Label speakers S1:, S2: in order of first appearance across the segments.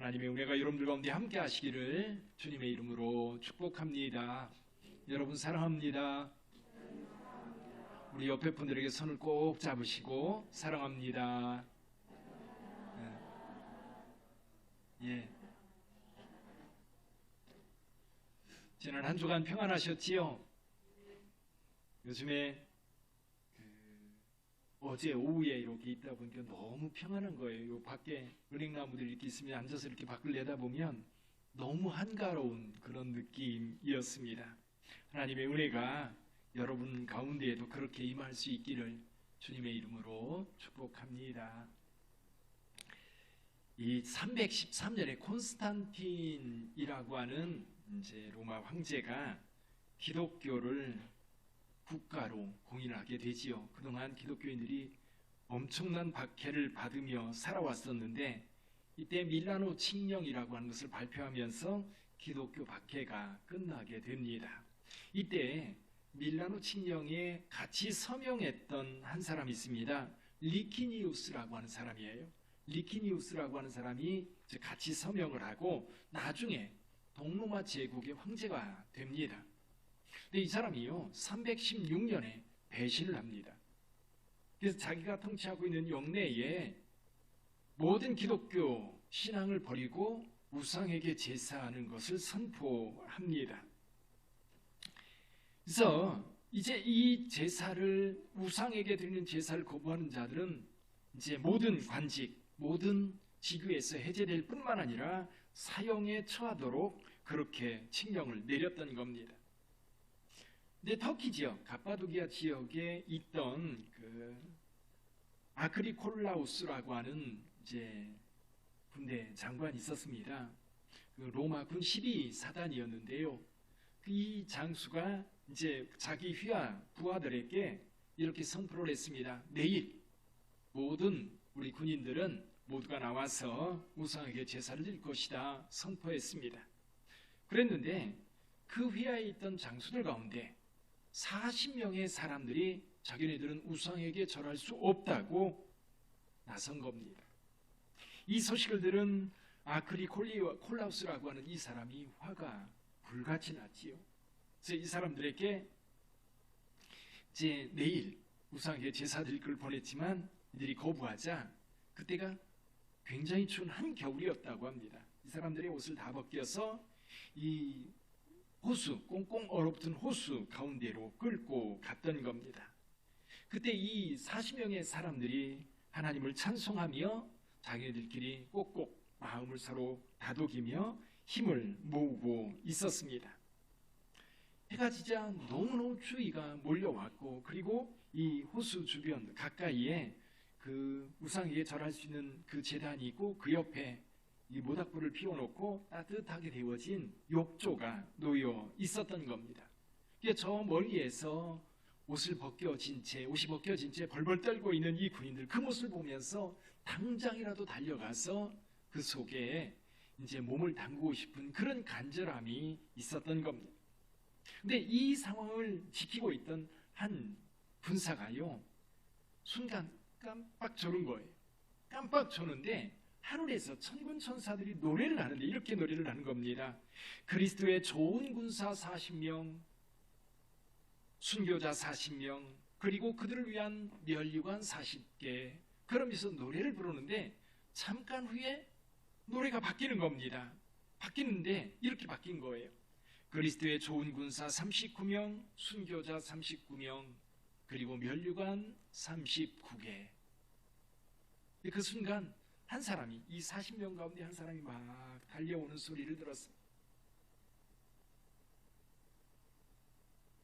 S1: 하나님의 은혜가 여러분들 가운데 함께 하시기를 주님의 이름으로 축복합니다. 여러분 사랑합니다. 우리 옆에 분들에게 손을 꼭 잡으시고 사랑합니다. 예. 지난 한 주간 평안하셨지요? 요즘에 어제 오후에 이렇게 있다 보니까 너무 평안한 거예요. 밖에 은행나무들 이렇게 있으면 앉아서 이렇게 밖을 내다보면 너무 한가로운 그런 느낌이었습니다. 하나님의 은혜가 여러분 가운데에도 그렇게 임할 수 있기를 주님의 이름으로 축복합니다. 이 313년에 콘스탄틴이라고 하는 이제 로마 황제가 기독교를 국가로 공인하게 되지요. 그동안 기독교인들이 엄청난 박해를 받으며 살아왔었는데 이때 밀라노 칙령이라고 하는 것을 발표하면서 기독교 박해가 끝나게 됩니다. 이때 밀라노 칙령에 같이 서명했던 한 사람이 있습니다. 리키니우스라고 하는 사람이에요. 리키니우스라고 하는 사람이 같이 서명을 하고 나중에 동로마 제국의 황제가 됩니다. 근데 이 사람이요 316년에 배신을 합니다. 그래서 자기가 통치하고 있는 영내에 모든 기독교 신앙을 버리고 우상에게 제사하는 것을 선포합니다. 그래서 이제 이 제사를 우상에게 드리는 제사를 거부하는 자들은 이제 모든 관직, 모든 직위에서 해제될 뿐만 아니라 사형에 처하도록 그렇게 칙령을 내렸던 겁니다. 근데 터키 지역, 갑바도기아 지역에 있던 그 아크리콜라우스라고 하는 이제 군대 장관이 있었습니다. 그 로마 군 12사단이었는데요. 이 장수가 이제 자기 부하들에게 이렇게 선포를 했습니다. 내일 모든 우리 군인들은 모두가 나와서 우상에게 제사를 드릴 것이다 선포했습니다. 그랬는데 그 휘하에 있던 장수들 가운데 40명의 사람들이 자기네들은 우상에게 절할 수 없다고 나선 겁니다. 이 소식을 들은 아크리콜라우스라고 하는 이 사람이 화가 불같이 났지요. 그래서 이 사람들에게 이제 내일 우상에게 제사 드릴 걸 보냈지만 이들이 거부하자 그때가 굉장히 추운 한겨울이었다고 합니다. 이 사람들의 옷을 다 벗겨서 이 호수, 꽁꽁 얼어붙은 호수 가운데로 끌고 갔던 겁니다. 그때 이 40명의 사람들이 하나님을 찬송하며 자기들끼리 꼭꼭 마음을 서로 다독이며 힘을 모으고 있었습니다. 해가 지자 너무너무 추위가 몰려왔고 그리고 이 호수 주변 가까이에 그 우상에게 절할 수 있는 그 제단이 있고 그 옆에 이 모닥불을 피워놓고 따뜻하게 데워진 욕조가 놓여 있었던 겁니다. 저 멀리에서 옷이 벗겨진 채 벌벌 떨고 있는 이 군인들 그 모습을 보면서 당장이라도 달려가서 그 속에 이제 몸을 담그고 싶은 그런 간절함이 있었던 겁니다. 근데 이 상황을 지키고 있던 한 군사가요 순간 깜빡 졸은 거예요. 깜빡 조는데 하늘에서 천군 천사들이 노래를 하는데 이렇게 노래를 하는 겁니다. 그리스도의 좋은 군사 40명, 순교자 40명, 그리고 그들을 위한 면류관 40개. 그러면서 노래를 부르는데 잠깐 후에 노래가 바뀌는 겁니다. 바뀌는데 이렇게 바뀐 거예요. 그리스도의 좋은 군사 39명, 순교자 39명, 그리고 면류관 39개. 그 순간 한 사람이 이 40명 가운데 한 사람이 막 달려오는 소리를 들었습니다.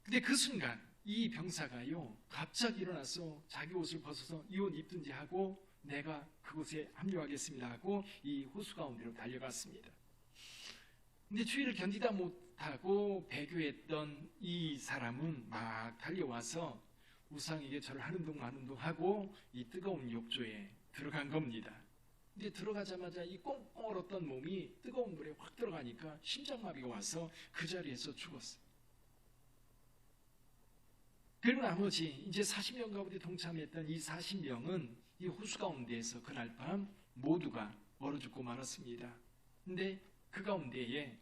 S1: 근데 그 순간 이 병사가요 갑자기 일어나서 자기 옷을 벗어서 이 옷 입든지 하고 내가 그곳에 합류하겠습니다 하고 이 호수 가운데로 달려갔습니다. 근데 추위를 견디다 못하고 배교했던 이 사람은 막 달려와서 우상에게 절을 하는 둥 마는 둥 하고 이 뜨거운 욕조에 들어간 겁니다. 근데 들어가자마자 이 꽁꽁 얼었던 몸이 뜨거운 물에 확 들어가니까 심장마비가 와서 그 자리에서 죽었어요. 그리고 나머지 이제 40명 가운데 동참했던 이 40명은 이 호수 가운데에서 그날 밤 모두가 얼어 죽고 말았습니다. 근데 그 가운데에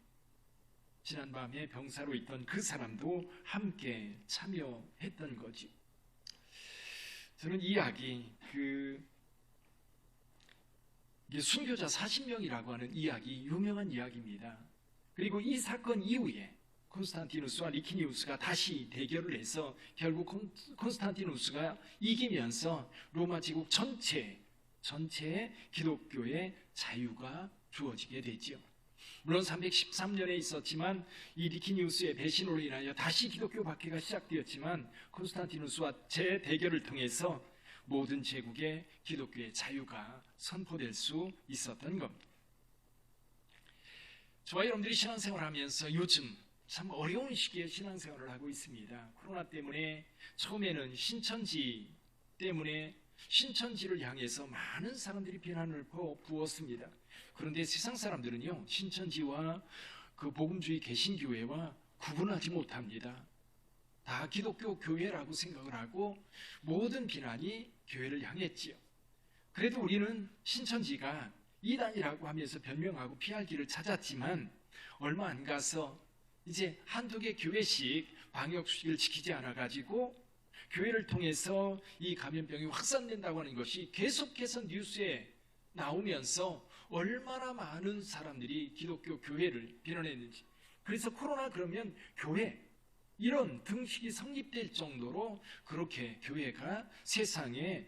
S1: 지난밤에 병사로 있던 그 사람도 함께 참여했던 거지. 저는 이 이야기, 이게 순교자 40명이라고 하는 이야기, 유명한 이야기입니다. 그리고 이 사건 이후에 콘스탄티누스와 리키니우스가 다시 대결을 해서 결국 콘스탄티누스가 이기면서 로마 제국 전체에 기독교의 자유가 주어지게 되지요. 물론 313년에 있었지만 이 리키니우스의 배신으로 인하여 다시 기독교 박해가 시작되었지만 콘스탄티누스와 재대결을 통해서 모든 제국의 기독교의 자유가 선포될 수 있었던 겁니다. 저와 여러분들이 신앙생활을 하면서 요즘 참 어려운 시기에 신앙생활을 하고 있습니다. 코로나 때문에 처음에는 신천지 때문에 신천지를 향해서 많은 사람들이 비난을 부었습니다. 그런데 세상 사람들은요, 신천지와 그 복음주의 개신교회와 구분하지 못합니다. 다 기독교 교회라고 생각을 하고 모든 비난이 교회를 향했지요. 그래도 우리는 신천지가 이단이라고 하면서 변명하고 피할 길을 찾았지만 얼마 안 가서 이제 한두 개 교회씩 방역수칙을 지키지 않아가지고 교회를 통해서 이 감염병이 확산된다고 하는 것이 계속해서 뉴스에 나오면서 얼마나 많은 사람들이 기독교 교회를 비난했는지. 그래서 코로나 그러면 교회 이런 등식이 성립될 정도로 그렇게 교회가 세상에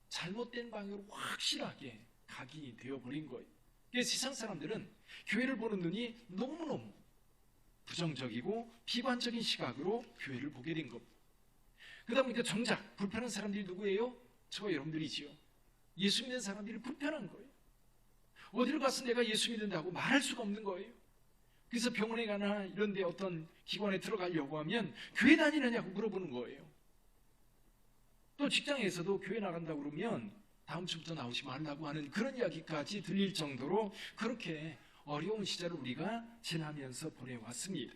S1: 잘못된 방향으로 확실하게 각이 되어버린 거예요. 그래서 세상 사람들은 교회를 보는 눈이 너무너무 부정적이고 비관적인 시각으로 교회를 보게 된 겁니다. 그러다 보니까 정작 불편한 사람들이 누구예요? 저와 여러분들이지요. 예수 믿는 사람들이 불편한 거예요. 어디를 가서 내가 예수 믿는다고 말할 수가 없는 거예요. 그래서 병원에 가나 이런 데 어떤 기관에 들어가려고 하면 교회 다니느냐고 물어보는 거예요. 또 직장에서도 교회 나간다고 그러면 다음 주부터 나오지 말라고 하는 그런 이야기까지 들릴 정도로 그렇게 어려운 시절을 우리가 지나면서 보내왔습니다.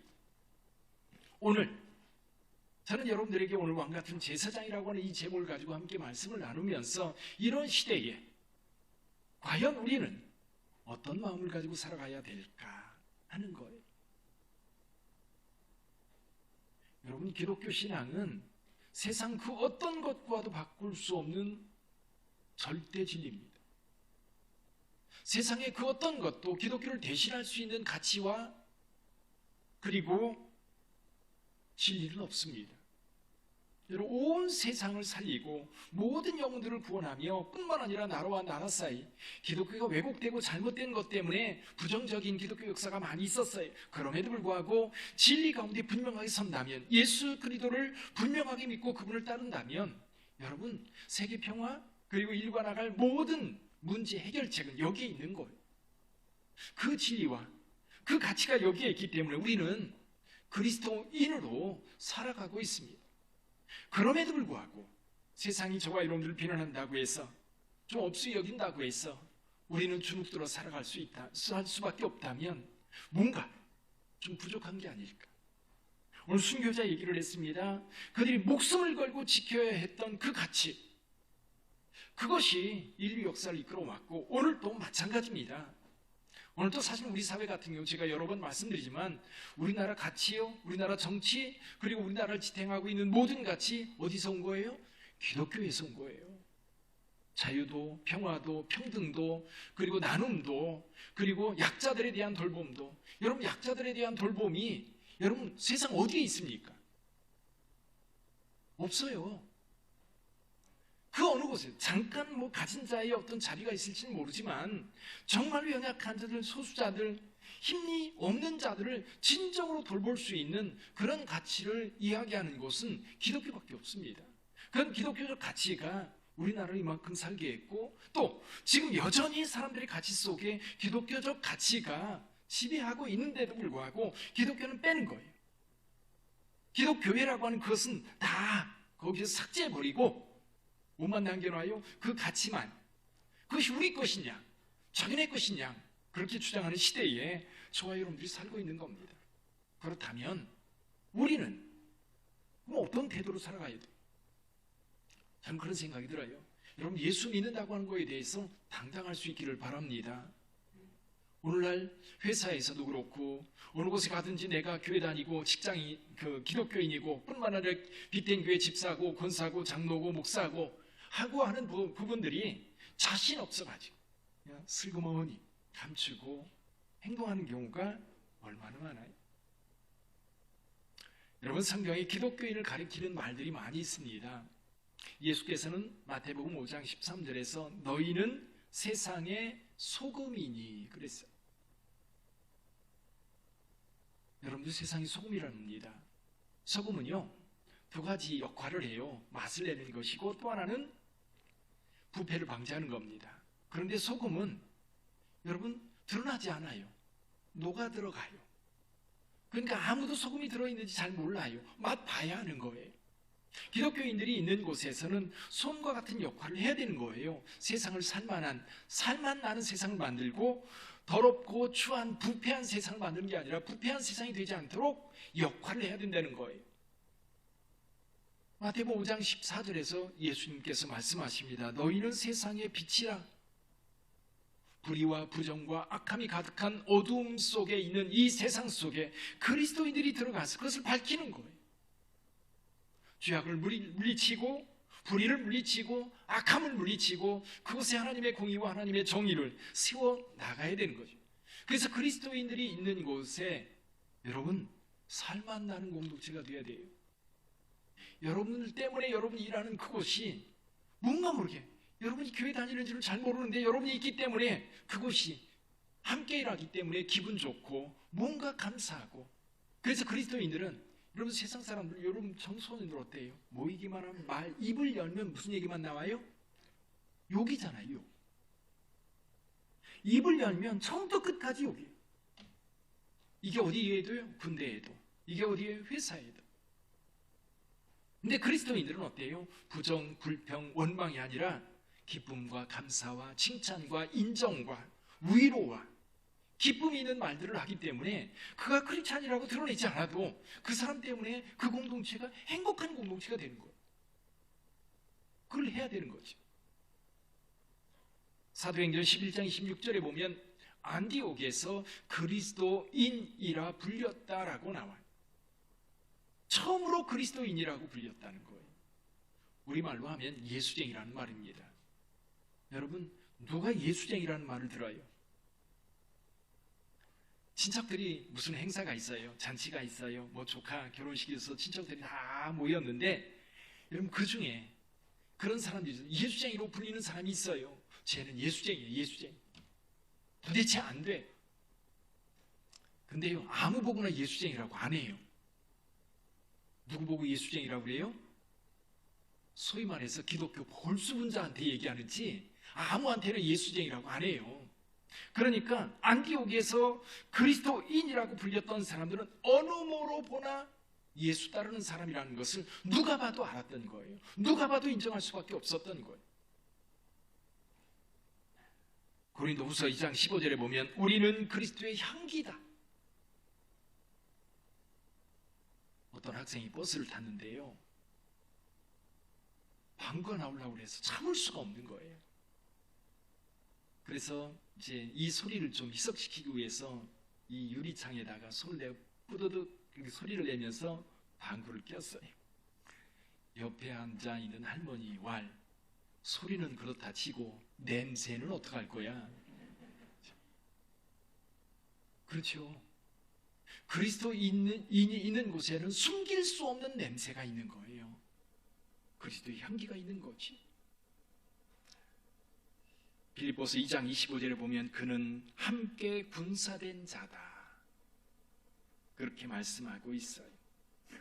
S1: 오늘 저는 여러분들에게 오늘 왕같은 제사장이라고 하는 이 제목을 가지고 함께 말씀을 나누면서 이런 시대에 과연 우리는 어떤 마음을 가지고 살아가야 될까 하는 거예요. 여러분, 기독교 신앙은 세상 그 어떤 것과도 바꿀 수 없는 절대 진리입니다. 세상의 그 어떤 것도 기독교를 대신할 수 있는 가치와 그리고 진리는 없습니다. 여러분, 온 세상을 살리고 모든 영혼들을 구원하며 뿐만 아니라 나라와 나라 사이 기독교가 왜곡되고 잘못된 것 때문에 부정적인 기독교 역사가 많이 있었어요. 그럼에도 불구하고 진리 가운데 분명하게 선다면, 예수 그리스도를 분명하게 믿고 그분을 따른다면 여러분, 세계 평화 그리고 인류가 나갈 모든 문제 해결책은 여기에 있는 거예요. 그 진리와 그 가치가 여기에 있기 때문에 우리는 그리스도인으로 살아가고 있습니다. 그럼에도 불구하고 세상이 저와 여러분들을 비난한다고 해서 좀 없이 여긴다고 해서 우리는 주눅들어 살아갈 수 있다, 할 수밖에 없다면 뭔가 좀 부족한 게 아닐까. 오늘 순교자 얘기를 했습니다. 그들이 목숨을 걸고 지켜야 했던 그 가치, 그것이 인류 역사를 이끌어왔고 오늘도 마찬가지입니다. 오늘도 사실 우리 사회 같은 경우 제가 여러 번 말씀드리지만 우리나라 가치요, 우리나라 정치, 그리고 우리나라를 지탱하고 있는 모든 가치 어디서 온 거예요? 기독교에서 온 거예요. 자유도, 평화도, 평등도, 그리고 나눔도, 그리고 약자들에 대한 돌봄도. 여러분, 약자들에 대한 돌봄이 여러분 세상 어디에 있습니까? 없어요. 그 어느 곳에 잠깐 가진 자의 어떤 자리가 있을지는 모르지만 정말로 연약한 자들, 소수자들, 힘이 없는 자들을 진정으로 돌볼 수 있는 그런 가치를 이야기하는 곳은 기독교밖에 없습니다. 그런 기독교적 가치가 우리나라를 이만큼 살게 했고 또 지금 여전히 사람들의 가치 속에 기독교적 가치가 지배하고 있는데도 불구하고 기독교는 빼는 거예요. 기독교회라고 하는 그것은 다 거기서 삭제해버리고 뭐만 남겨놔요? 그 가치만. 그것이 우리 것이냐 자기네 것이냐 그렇게 주장하는 시대에 저와 여러분들이 살고 있는 겁니다. 그렇다면 우리는 어떤 태도로 살아가야 돼요? 저는 그런 생각이 들어요. 여러분, 예수 믿는다고 하는 거에 대해서 당당할 수 있기를 바랍니다. 오늘날 회사에서도 그렇고 어느 곳에 가든지 내가 교회 다니고 직장이 기독교인이고 뿐만 아니라 빚된 교회 집사고 권사고 장로고 목사고 하고 하는 부분들이 자신 없어가지고 그냥 슬그머니 감추고 행동하는 경우가 얼마나 많아요. 여러분, 성경에 기독교인을 가리키는 말들이 많이 있습니다. 예수께서는 마태복음 5장 13절에서 너희는 세상의 소금이니 그랬어요. 여러분들 세상이 소금이랍니다. 소금은요 두 가지 역할을 해요. 맛을 내는 것이고 또 하나는 부패를 방지하는 겁니다. 그런데 소금은 여러분 드러나지 않아요. 녹아 들어가요. 그러니까 아무도 소금이 들어있는지 잘 몰라요. 맛 봐야 하는 거예요. 기독교인들이 있는 곳에서는 솜과 같은 역할을 해야 되는 거예요. 세상을 살만 나는 세상을 만들고 더럽고 추한 부패한 세상을 만드는 게 아니라 부패한 세상이 되지 않도록 역할을 해야 된다는 거예요. 마태복음 5장 14절에서 예수님께서 말씀하십니다. 너희는 세상의 빛이라. 불의와 부정과 악함이 가득한 어두움 속에 있는 이 세상 속에 그리스도인들이 들어가서 그것을 밝히는 거예요. 죄악을 물리치고 불의를 물리치고 악함을 물리치고 그곳에 하나님의 공의와 하나님의 정의를 세워 나가야 되는 거죠. 그래서 그리스도인들이 있는 곳에 여러분 살만 나는 공동체가 되어야 돼요. 여러분들 때문에 여러분이 일하는 그곳이 뭔가 모르게 여러분이 교회 다니는지를 잘 모르는데 여러분이 있기 때문에 그곳이 함께 일하기 때문에 기분 좋고 뭔가 감사하고, 그래서 그리스도인들은 여러분 세상 사람들, 여러분 청소년들 어때요? 모이기만 하면 입을 열면 무슨 얘기만 나와요? 욕이잖아요. 욕. 입을 열면 처음부터 끝까지 욕이에요. 이게 어디에도요? 군대에도. 이게 어디에? 회사에도. 근데 그리스도인들은 어때요? 부정, 불평, 원망이 아니라 기쁨과 감사와 칭찬과 인정과 위로와 기쁨이 있는 말들을 하기 때문에 그가 크리스찬이라고 드러내지 않아도 그 사람 때문에 그 공동체가 행복한 공동체가 되는 거예요. 그걸 해야 되는 거죠. 사도행전 11장 26절에 보면 안디옥에서 그리스도인이라 불렸다라고 나와요. 처음으로 그리스도인이라고 불렸다는 거예요. 우리말로 하면 예수쟁이라는 말입니다. 여러분, 누가 예수쟁이라는 말을 들어요? 친척들이 무슨 행사가 있어요, 잔치가 있어요, 뭐 조카 결혼식이 있어서 친척들이 다 모였는데 여러분 그 중에 그런 사람들이 있어요. 예수쟁이로 불리는 사람이 있어요. 쟤는 예수쟁이에요. 예수쟁이. 도대체 안 돼. 근데요 아무 보고나 예수쟁이라고 안 해요. 누구 보고 예수쟁이라고 그래요? 소위 말해서 기독교 볼수분자한테 얘기하는지 아무한테는 예수쟁이라고 안 해요. 그러니까 안디옥에서 그리스도인이라고 불렸던 사람들은 어느 모로 보나 예수 따르는 사람이라는 것을 누가 봐도 알았던 거예요. 누가 봐도 인정할 수밖에 없었던 거예요. 고린도후서 2장 15절에 보면 우리는 그리스도의 향기다. 어떤 학생이 버스를 탔는데요 방구가 나오려고 해서 참을 수가 없는 거예요. 그래서 이제 이 소리를 좀 희석시키기 위해서 이 유리창에다가 손을 내고 뿌드득 소리를 내면서 방구를 꼈어요. 옆에 앉아 있는 할머니 왈, 소리는 그렇다 치고 냄새는 어떡할 거야? 그렇죠. 그리스도인이 있는 곳에는 숨길 수 없는 냄새가 있는 거예요. 그리스도의 향기가 있는 거지. 빌립보서 2장 25절에 보면 그는 함께 군사된 자다, 그렇게 말씀하고 있어요.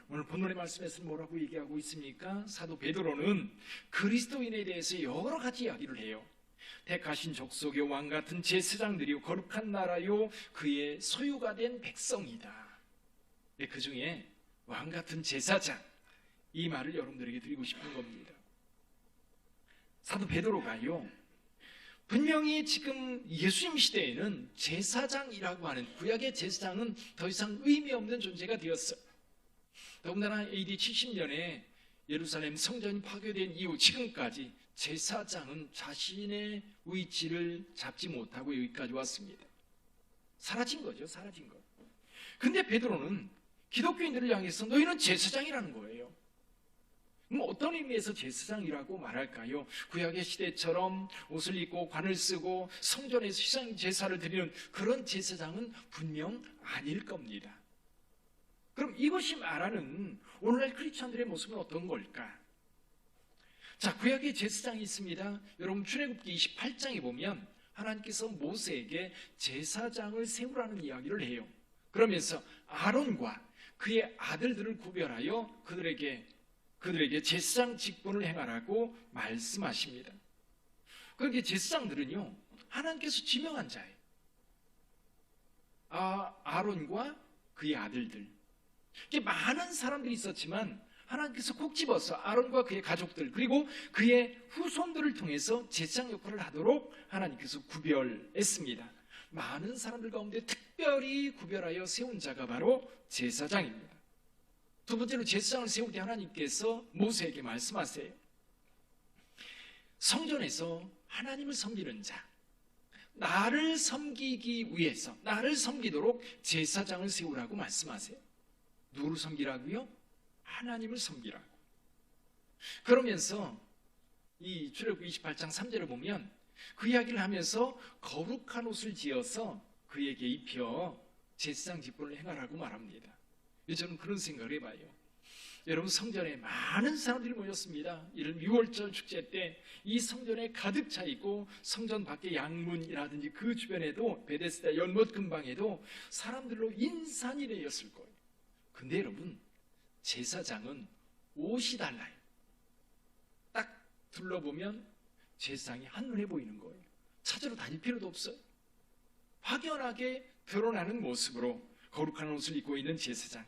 S1: 오늘 본문의 말씀에서 뭐라고 얘기하고 있습니까? 사도 베드로는 그리스도인에 대해서 여러 가지 이야기를 해요. 택하신 족속의 왕 같은 제사장들이요 거룩한 나라요 그의 소유가 된 백성이다. 그 중에 왕 같은 제사장, 이 말을 여러분들에게 드리고 싶은 겁니다. 사도 베드로가요 분명히 지금 예수님 시대에는 제사장이라고 하는 구약의 제사장은 더 이상 의미 없는 존재가 되었어요. 더군다나 AD 70년에 예루살렘 성전이 파괴된 이후 지금까지 제사장은 자신의 위치를 잡지 못하고 여기까지 왔습니다. 사라진 거죠. 사라진 거. 근데 베드로는 기독교인들을 향해서 너희는 제사장이라는 거예요. 그럼 어떤 의미에서 제사장이라고 말할까요? 구약의 시대처럼 옷을 입고 관을 쓰고 성전에서 희생 제사를 드리는 그런 제사장은 분명 아닐 겁니다. 그럼 이것이 말하는 오늘날 크리스천들의 모습은 어떤 걸까? 자, 구약에 제사장이 있습니다. 여러분 출애굽기 28장에 보면 하나님께서 모세에게 제사장을 세우라는 이야기를 해요. 그러면서 아론과 그의 아들들을 구별하여 그들에게 제사장 직분을 행하라고 말씀하십니다. 그렇게 제사장들은요, 하나님께서 지명한 자예요. 아론과 그의 아들들. 이렇게 많은 사람들이 있었지만 하나님께서 콕 집어서 아론과 그의 가족들 그리고 그의 후손들을 통해서 제사장 역할을 하도록 하나님께서 구별했습니다. 많은 사람들 가운데 특별히 구별하여 세운 자가 바로 제사장입니다. 두 번째로 제사장을 세울 때 하나님께서 모세에게 말씀하세요. 성전에서 하나님을 섬기는 자, 나를 섬기기 위해서 나를 섬기도록 제사장을 세우라고 말씀하세요. 누구를 섬기라고요? 하나님을 섬기라고. 그러면서 이 출애굽기 28장 3절을 보면 그 이야기를 하면서 거룩한 옷을 지어서 그에게 입혀 제사장 직분을 행하라고 말합니다. 저는 그런 생각을 해봐요. 여러분 성전에 많은 사람들이 모였습니다. 이런 6월절 축제 때 이 성전에 가득 차 있고 성전 밖에 양문이라든지 그 주변에도 베데스다 연못 근방에도 사람들로 인산이 되었을 거예요. 근데 여러분 제사장은 옷이 달라요. 딱 둘러보면 제사장이 한눈에 보이는 거예요. 찾으러 다닐 필요도 없어요. 확연하게 드러나는 모습으로 거룩한 옷을 입고 있는 제사장.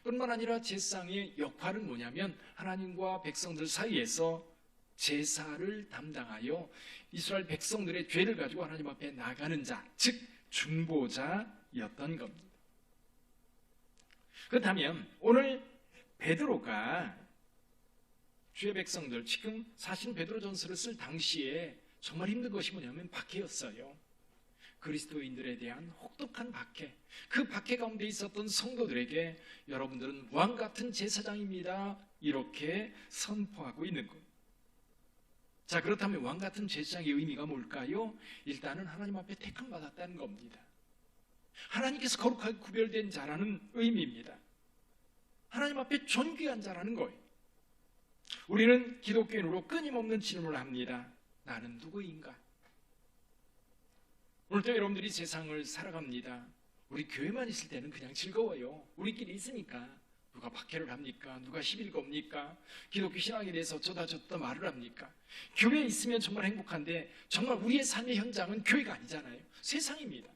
S1: 뿐만 아니라 제사장의 역할은 뭐냐면 하나님과 백성들 사이에서 제사를 담당하여 이스라엘 백성들의 죄를 가지고 하나님 앞에 나가는 자, 즉 중보자였던 겁니다. 그렇다면 오늘 베드로가 주의 백성들, 지금 사실 베드로전서를 쓸 당시에 정말 힘든 것이 뭐냐면 박해였어요. 그리스도인들에 대한 혹독한 박해, 그 박해 가운데 있었던 성도들에게 여러분들은 왕 같은 제사장입니다, 이렇게 선포하고 있는 거예요. 자, 그렇다면 왕 같은 제사장의 의미가 뭘까요? 일단은 하나님 앞에 택함 받았다는 겁니다. 하나님께서 거룩하게 구별된 자라는 의미입니다. 하나님 앞에 존귀한 자라는 거예요. 우리는 기독교인으로 끊임없는 질문을 합니다. 나는 누구인가? 오늘도 여러분들이 세상을 살아갑니다. 우리 교회만 있을 때는 그냥 즐거워요. 우리끼리 있으니까. 누가 박해를 합니까? 누가 시비를 겁니까? 기독교 신앙에 대해서 어쩌다 저쩌다 말을 합니까? 교회에 있으면 정말 행복한데 정말 우리의 삶의 현장은 교회가 아니잖아요. 세상입니다.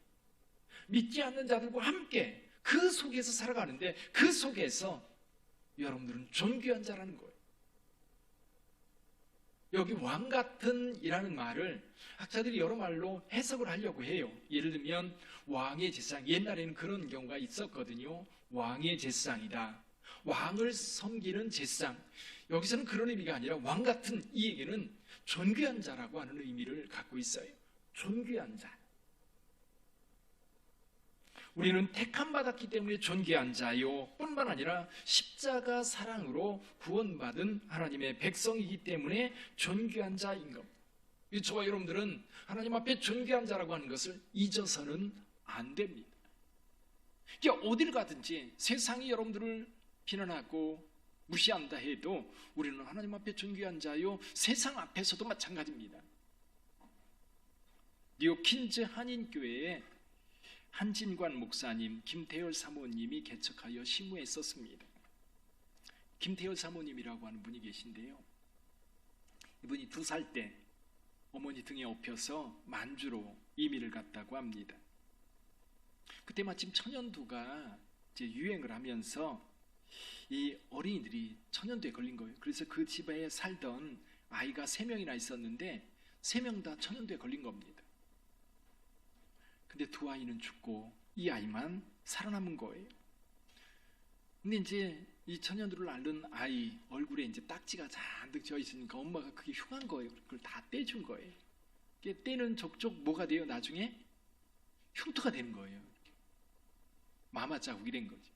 S1: 믿지 않는 자들과 함께 그 속에서 살아가는데 그 속에서 여러분들은 존귀한 자라는 거예요. 여기 왕 같은 이라는 말을 학자들이 여러 말로 해석을 하려고 해요. 예를 들면 왕의 제사장, 옛날에는 그런 경우가 있었거든요. 왕의 제사장이다. 왕을 섬기는 제사장. 여기서는 그런 의미가 아니라 왕 같은 이 얘기는 존귀한 자라고 하는 의미를 갖고 있어요. 존귀한 자. 우리는 택함 받았기 때문에 존귀한 자요 뿐만 아니라 십자가 사랑으로 구원받은 하나님의 백성이기 때문에 존귀한 자인 겁니다. 저와 여러분들은 하나님 앞에 존귀한 자라고 하는 것을 잊어서는 안 됩니다. 어딜 가든지 세상이 여러분들을 비난하고 무시한다 해도 우리는 하나님 앞에 존귀한 자요, 세상 앞에서도 마찬가지입니다. 뉴욕 퀸즈 한인교회에 한진관 목사님, 김태열 사모님이 개척하여 심우했었습니다. 김태열 사모님이라고 하는 분이 계신데요. 이분이 2살 때 어머니 등에 업혀서 만주로 이민을 갔다고 합니다. 그때 마침 천연두가 이제 유행을 하면서 이 어린이들이 천연두에 걸린 거예요. 그래서 그 집에 살던 아이가 3명이나 있었는데 3명 다 천연두에 걸린 겁니다. 근데 2 아이는 죽고 이 아이만 살아남은 거예요. 근데 이제 이 천연두를 앓는 아이 얼굴에 이제 딱지가 잔뜩 져 있으니까 엄마가 그게 흉한 거예요. 그걸 다 떼준 거예요. 떼는 족족 뭐가 돼요? 나중에 흉터가 되는 거예요. 마마 자국이 된 거지.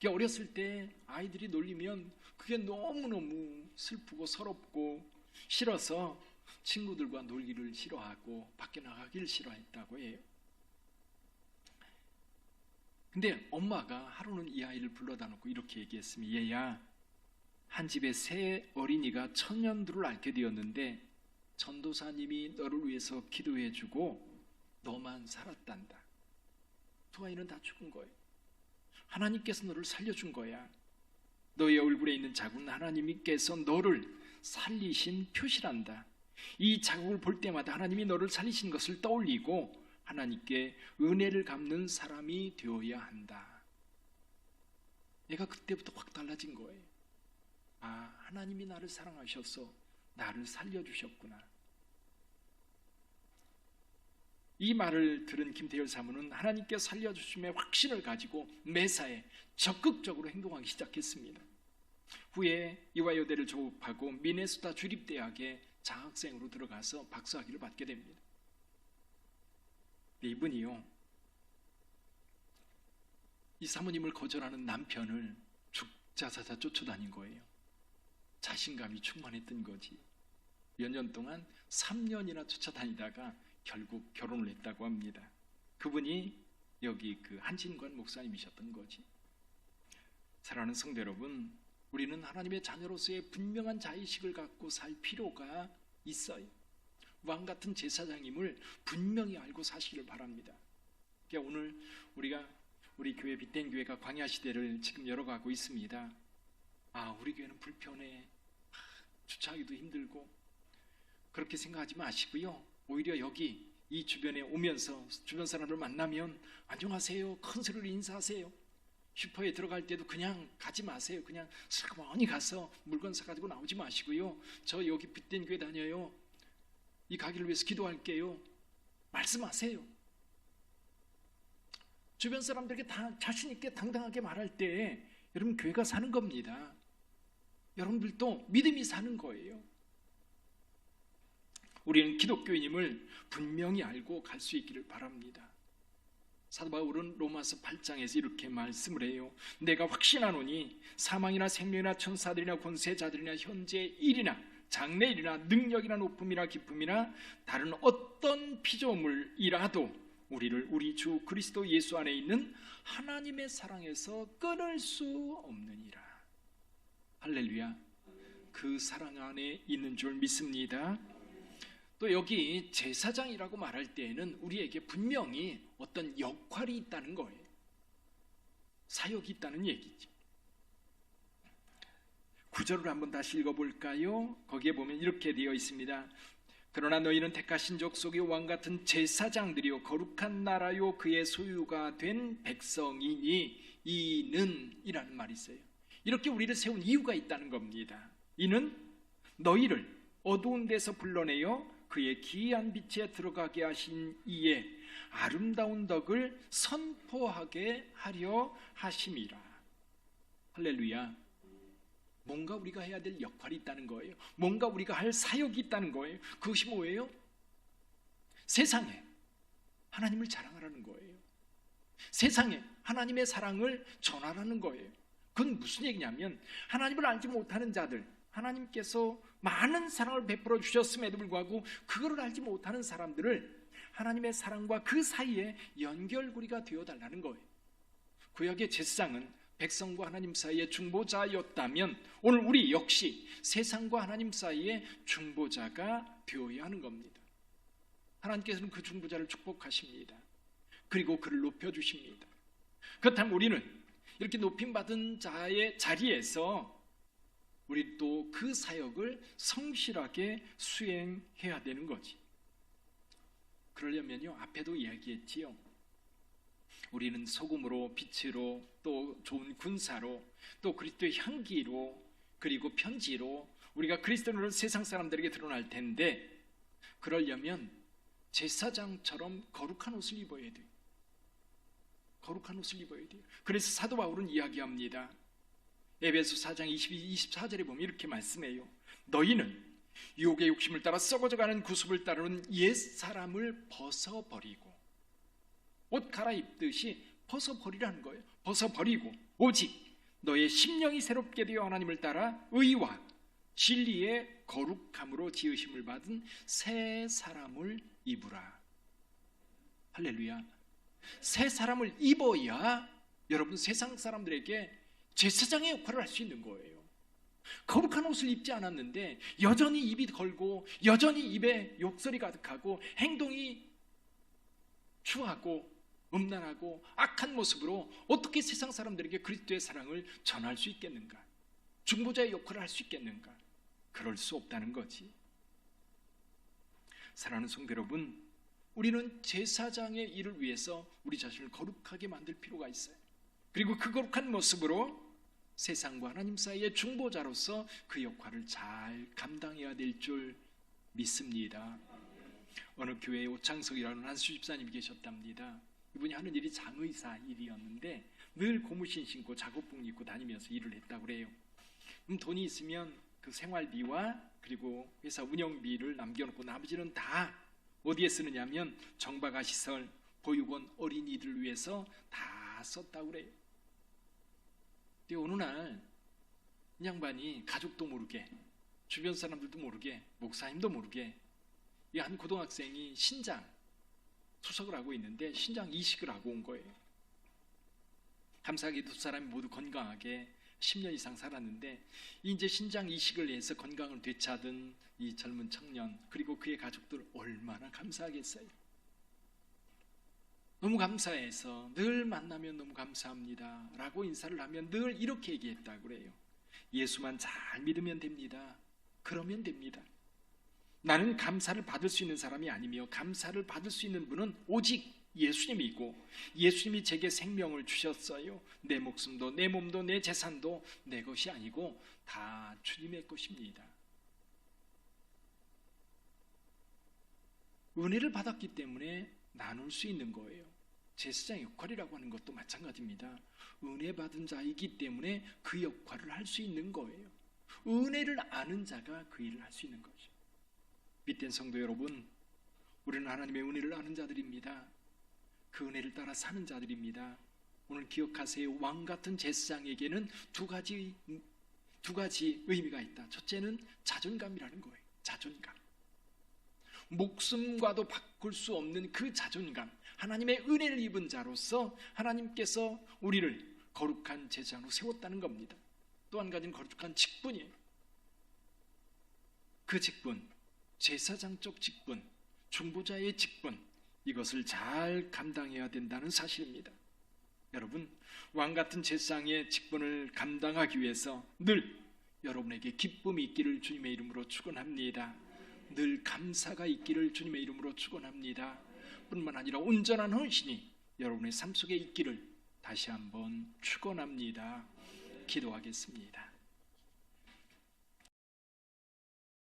S1: 어렸을 때 아이들이 놀리면 그게 너무너무 슬프고 서럽고 싫어서 친구들과 놀기를 싫어하고 밖에 나가기를 싫어했다고 해요. 근데 엄마가 하루는 이 아이를 불러다 놓고 이렇게 얘기했습니다. 얘야, 한 집에 새 어린이가 천년두를 앓게 되었는데 전도사님이 너를 위해서 기도해주고 너만 살았단다. 두 아이는 다 죽은 거예요. 하나님께서 너를 살려준 거야. 너의 얼굴에 있는 자국은 하나님께서 너를 살리신 표시란다. 이 자국을 볼 때마다 하나님이 너를 살리신 것을 떠올리고 하나님께 은혜를 갚는 사람이 되어야 한다. 내가 그때부터 확 달라진 거예요. 아, 하나님이 나를 사랑하셔서 나를 살려주셨구나. 이 말을 들은 김태열 사모는 하나님께 살려주심의 확신을 가지고 매사에 적극적으로 행동하기 시작했습니다. 후에 이화여대를 졸업하고 미네소타 주립대학에 장학생으로 들어가서 박사학위를 받게 됩니다. 이분이요, 이 사모님을 거절하는 남편을 죽자사자 쫓아다닌 거예요. 자신감이 충만했던 거지. 몇 년 동안 3년이나 쫓아다니다가 결국 결혼을 했다고 합니다. 그분이 여기 그 한진관 목사님이셨던 거지. 사랑하는 성도 여러분, 우리는 하나님의 자녀로서의 분명한 자의식을 갖고 살 필요가 있어요. 왕 같은 제사장임을 분명히 알고 사시기를 바랍니다. 그러니까 오늘 우리 교회 빛된 교회가 광야 시대를 지금 열어가고 있습니다. 아, 우리 교회는 불편해, 주차하기도 힘들고 그렇게 생각하지 마시고요. 오히려 여기 이 주변에 오면서 주변 사람을 만나면 안녕하세요, 큰 소리로 인사하세요. 슈퍼에 들어갈 때도 그냥 가지 마세요. 그냥 슬그머니 가서 물건 사가지고 나오지 마시고요. 저 여기 빛된 교회 다녀요. 이 가기를 위해서 기도할게요. 말씀하세요. 주변 사람들에게 다 자신 있게 당당하게 말할 때 여러분, 교회가 사는 겁니다. 여러분들도 믿음이 사는 거예요. 우리는 기독교인임을 분명히 알고 갈 수 있기를 바랍니다. 사도 바울은 로마서 8장에서 이렇게 말씀을 해요. 내가 확신하노니 사망이나 생명이나 천사들이나 권세자들이나 현재 일이나 장래일이나 능력이나 높음이나 기쁨이나 다른 어떤 피조물이라도 우리를 우리 주 그리스도 예수 안에 있는 하나님의 사랑에서 끊을 수 없느니라. 할렐루야. 그 사랑 안에 있는 줄 믿습니다. 또 여기 제사장이라고 말할 때에는 우리에게 분명히 어떤 역할이 있다는 거예요. 사역이 있다는 얘기죠. 9절을 한번 다시 읽어볼까요? 거기에 보면 이렇게 되어 있습니다. 그러나 너희는 택하신 족속의 왕같은 제사장들이요 거룩한 나라요 그의 소유가 된 백성이니 이는 이라는 말이 있어요. 이렇게 우리를 세운 이유가 있다는 겁니다. 이는 너희를 어두운 데서 불러내어 그의 기이한 빛에 들어가게 하신 이의 아름다운 덕을 선포하게 하려 하심이라. 할렐루야. 뭔가 우리가 해야 될 역할이 있다는 거예요. 뭔가 우리가 할 사역이 있다는 거예요. 그것이 뭐예요? 세상에 하나님을 자랑하라는 거예요. 세상에 하나님의 사랑을 전하라는 거예요. 그건 무슨 얘기냐면 하나님을 알지 못하는 자들, 하나님께서 많은 사랑을 베풀어 주셨음에도 불구하고 그거를 알지 못하는 사람들을 하나님의 사랑과 그 사이에 연결고리가 되어달라는 거예요. 구약의 제사장은 백성과 하나님 사이의 중보자였다면 오늘 우리 역시 세상과 하나님 사이의 중보자가 되어야 하는 겁니다. 하나님께서는 그 중보자를 축복하십니다. 그리고 그를 높여주십니다. 그렇다면 우리는 이렇게 높임받은 자의 자리에서 우리 또 그 사역을 성실하게 수행해야 되는 거지. 그러려면요, 앞에도 이야기했지요. 우리는 소금으로, 빛으로, 또 좋은 군사로, 또 그리스도의 향기로, 그리고 편지로 우리가 그리스도를 세상 사람들에게 드러날 텐데, 그러려면 제사장처럼 거룩한 옷을 입어야 돼요. 거룩한 옷을 입어야 돼요. 그래서 사도 바울은 이야기합니다. 에베소 4장 22-24절에 보면 이렇게 말씀해요. 너희는 유혹의 욕심을 따라 썩어져가는 구습을 따르는 옛사람을 벗어버리고 옷 갈아입듯이 벗어버리라는 거예요. 벗어버리고 오직 너의 심령이 새롭게 되어 하나님을 따라 의와 진리의 거룩함으로 지으심을 받은 새 사람을 입으라. 할렐루야. 새 사람을 입어야 여러분 세상 사람들에게 제사장의 역할을 할 수 있는 거예요. 거룩한 옷을 입지 않았는데 여전히 입이 걸고 여전히 입에 욕설이 가득하고 행동이 추하고 음란하고 악한 모습으로 어떻게 세상 사람들에게 그리스도의 사랑을 전할 수 있겠는가? 중보자의 역할을 할 수 있겠는가? 그럴 수 없다는 거지. 사랑하는 성도 여러분, 우리는 제사장의 일을 위해서 우리 자신을 거룩하게 만들 필요가 있어요. 그리고 그 거룩한 모습으로 세상과 하나님 사이의 중보자로서 그 역할을 잘 감당해야 될 줄 믿습니다. 어느 교회에 오창석이라는 한 수집사님이 계셨답니다. 이분이 하는 일이 장의사 일이었는데 늘 고무신 신고 작업복 입고 다니면서 일을 했다고 그래요. 돈이 있으면 그 생활비와 그리고 회사 운영비를 남겨놓고 나머지는 다 어디에 쓰느냐면 정박아 시설, 보육원, 어린이들 위해서 다 썼다고 그래요. 근데 어느 날 이 양반이 가족도 모르게 주변 사람들도 모르게 목사님도 모르게 이 한 고등학생이 신장 투석을 하고 있는데 신장 이식을 하고 온 거예요. 감사하게도 두 사람이 모두 건강하게 10년 이상 살았는데 이제 신장 이식을 해서 건강을 되찾은 이 젊은 청년 그리고 그의 가족들 얼마나 감사하겠어요. 너무 감사해서 늘 만나면 너무 감사합니다 라고 인사를 하면 늘 이렇게 얘기했다고 그래요. 예수만 잘 믿으면 됩니다. 그러면 됩니다. 나는 감사를 받을 수 있는 사람이 아니며 감사를 받을 수 있는 분은 오직 예수님이고 예수님이 제게 생명을 주셨어요. 내 목숨도 내 몸도 내 재산도 내 것이 아니고 다 주님의 것입니다. 은혜를 받았기 때문에 나눌 수 있는 거예요. 제사장 역할이라고 하는 것도 마찬가지입니다. 은혜 받은 자이기 때문에 그 역할을 할 수 있는 거예요. 은혜를 아는 자가 그 일을 할 수 있는 거죠. 빛된 성도 여러분, 우리는 하나님의 은혜를 아는 자들입니다. 그 은혜를 따라 사는 자들입니다. 오늘 기억하세요. 왕 같은 제사장에게는 두 가지 의미가 있다. 첫째는 자존감이라는 거예요. 자존감. 목숨과도 바꿀 수 없는 그 자존감. 하나님의 은혜를 입은 자로서 하나님께서 우리를 거룩한 제사장으로 세웠다는 겁니다. 또 한 가지는 거룩한 직분이에요. 그 직분, 제사장적 직분, 중보자의 직분, 이것을 잘 감당해야 된다는 사실입니다. 여러분, 왕같은 제사장의 직분을 감당하기 위해서 늘 여러분에게 기쁨이 있기를 주님의 이름으로 축원합니다. 늘 감사가 있기를 주님의 이름으로 축원합니다. 뿐만 아니라 온전한 헌신이 여러분의 삶 속에 있기를 다시 한번 축원합니다. 기도하겠습니다.